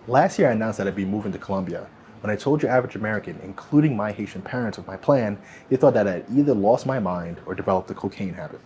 Last year I announced that I'd be moving to Colombia. When I told your average American, including my Haitian parents, of my plan, they thought that I'd either lost my mind or developed a cocaine habit.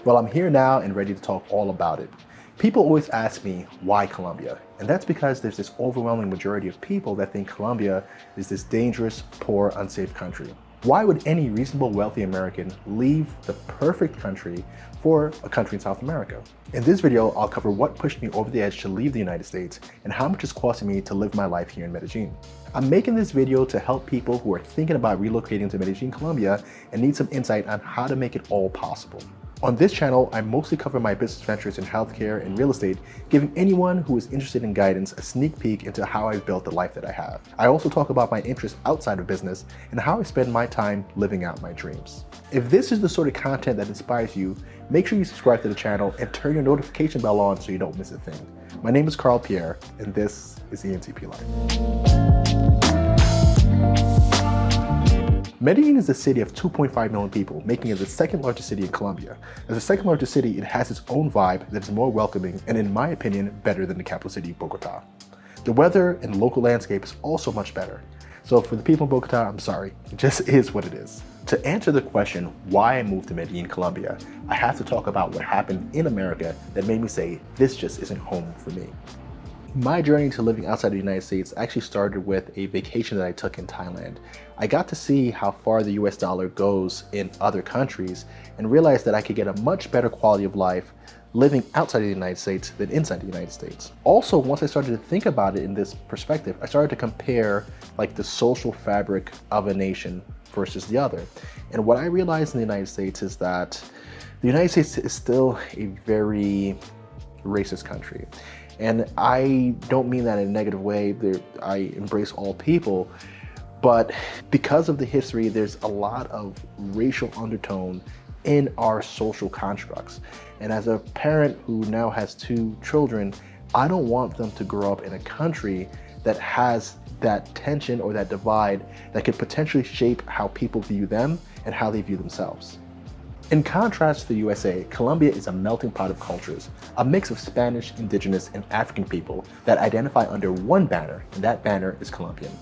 Well, I'm here now and ready to talk all about it. People always ask me, why Colombia? And that's because there's this overwhelming majority of people that think Colombia is this dangerous, poor, unsafe country. Why would any reasonable, wealthy American leave the perfect country for a country in South America? In this video, I'll cover what pushed me over the edge to leave the United States and how much it's costing me to live my life here in Medellin. I'm making this video to help people who are thinking about relocating to Medellin, Colombia, and need some insight on how to make it all possible. On this channel, I mostly cover my business ventures in healthcare and real estate, giving anyone who is interested in guidance a sneak peek into how I've built the life that I have. I also talk about my interests outside of business and how I spend my time living out my dreams. If this is the sort of content that inspires you, make sure you subscribe to the channel and turn your notification bell on so you don't miss a thing. My name is Carl Pierre, and this is ENTP Life. Medellin is a city of 2.5 million people, making it the second largest city in Colombia. As the second largest city, it has its own vibe that is more welcoming and, in my opinion, better than the capital city, Bogota. The weather and local landscape is also much better. So for the people in Bogota, I'm sorry, it just is what it is. To answer the question why I moved to Medellin, Colombia, I have to talk about what happened in America that made me say, this just isn't home for me. My journey to living outside of the United States actually started with a vacation that I took in Thailand. I got to see how far the US dollar goes in other countries and realized that I could get a much better quality of life living outside of the United States than inside the United States. Also, once I started to think about it in this perspective, I started to compare like the social fabric of a nation versus the other. And what I realized in the United States is that the United States is still a very racist country. And I don't mean that in a negative way. I embrace all people, but because of the history, there's a lot of racial undertone in our social constructs. And as a parent who now has 2 children, I don't want them to grow up in a country that has that tension or that divide that could potentially shape how people view them and how they view themselves. In contrast to the USA, Colombia is a melting pot of cultures, a mix of Spanish, indigenous, and African people that identify under one banner, and that banner is Colombian.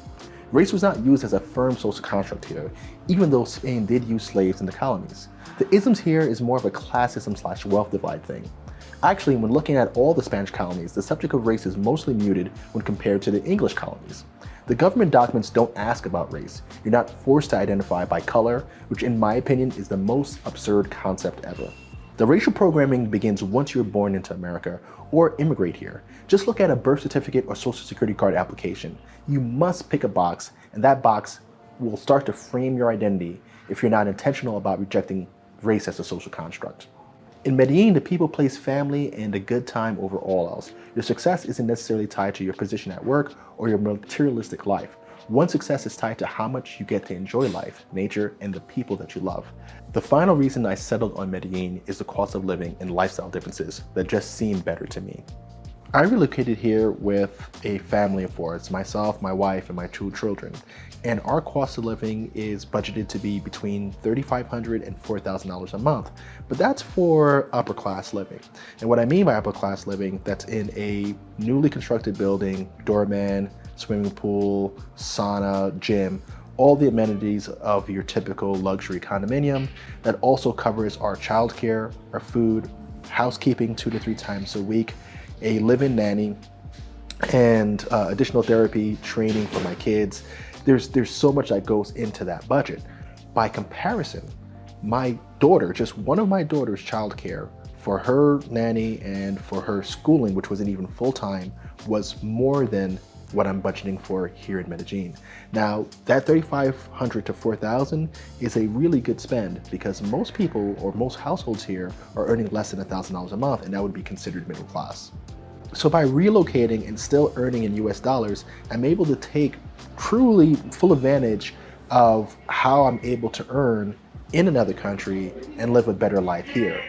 Race was not used as a firm social construct here, even though Spain did use slaves in the colonies. The isms here is more of a classism/wealth divide thing. Actually, when looking at all the Spanish colonies, the subject of race is mostly muted when compared to the English colonies. The government documents don't ask about race. You're not forced to identify by color, which in my opinion is the most absurd concept ever. The racial programming begins once you're born into America or immigrate here. Just look at a birth certificate or social security card application. You must pick a box, and that box will start to frame your identity if you're not intentional about rejecting race as a social construct. In Medellin, the people place family and a good time over all else. Your success isn't necessarily tied to your position at work or your materialistic life. One success is tied to how much you get to enjoy life, nature, and the people that you love. The final reason I settled on Medellin is the cost of living and lifestyle differences that just seem better to me. I relocated here with a family of 4. It's myself, my wife, and my 2 children. And our cost of living is budgeted to be between $3,500 and $4,000 a month. But that's for upper class living. And what I mean by upper class living, that's in a newly constructed building, doorman, swimming pool, sauna, gym, all the amenities of your typical luxury condominium. That also covers our childcare, our food, housekeeping 2 to 3 times a week, a live-in nanny, and additional therapy training for my kids. There's so much that goes into that budget. By comparison, my daughter, just one of my daughter's childcare for her nanny and for her schooling, which wasn't even full-time, was more than what I'm budgeting for here in Medellin. Now, that $3,500 to $4,000 is a really good spend because most people or most households here are earning less than $1,000 a month, and that would be considered middle class. So by relocating and still earning in US dollars, I'm able to take truly full advantage of how I'm able to earn in another country and live a better life here.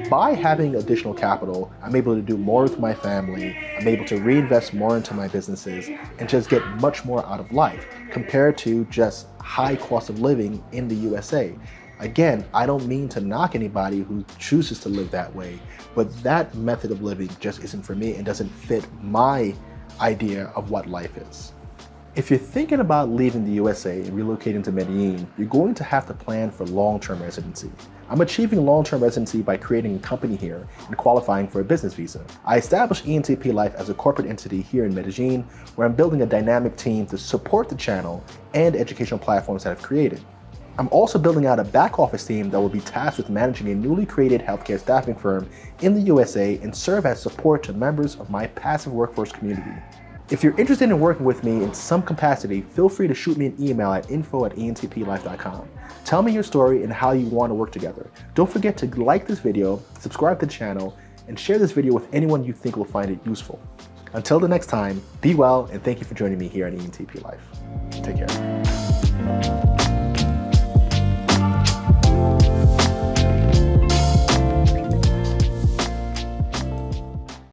By having additional capital, I'm able to do more with my family, I'm able to reinvest more into my businesses, and just get much more out of life compared to just high cost of living in the USA. Again, I don't mean to knock anybody who chooses to live that way, but that method of living just isn't for me and doesn't fit my idea of what life is. If you're thinking about leaving the USA and relocating to Medellin, you're going to have to plan for long-term residency. I'm achieving long-term residency by creating a company here and qualifying for a business visa. I established ENTP Life as a corporate entity here in Medellin, where I'm building a dynamic team to support the channel and educational platforms that I've created. I'm also building out a back office team that will be tasked with managing a newly created healthcare staffing firm in the USA and serve as support to members of my passive workforce community. If you're interested in working with me in some capacity, feel free to shoot me an email at info@entplife.com. Tell me your story and how you want to work together. Don't forget to like this video, subscribe to the channel, and share this video with anyone you think will find it useful. Until the next time, be well, and thank you for joining me here at ENTP Life. Take care.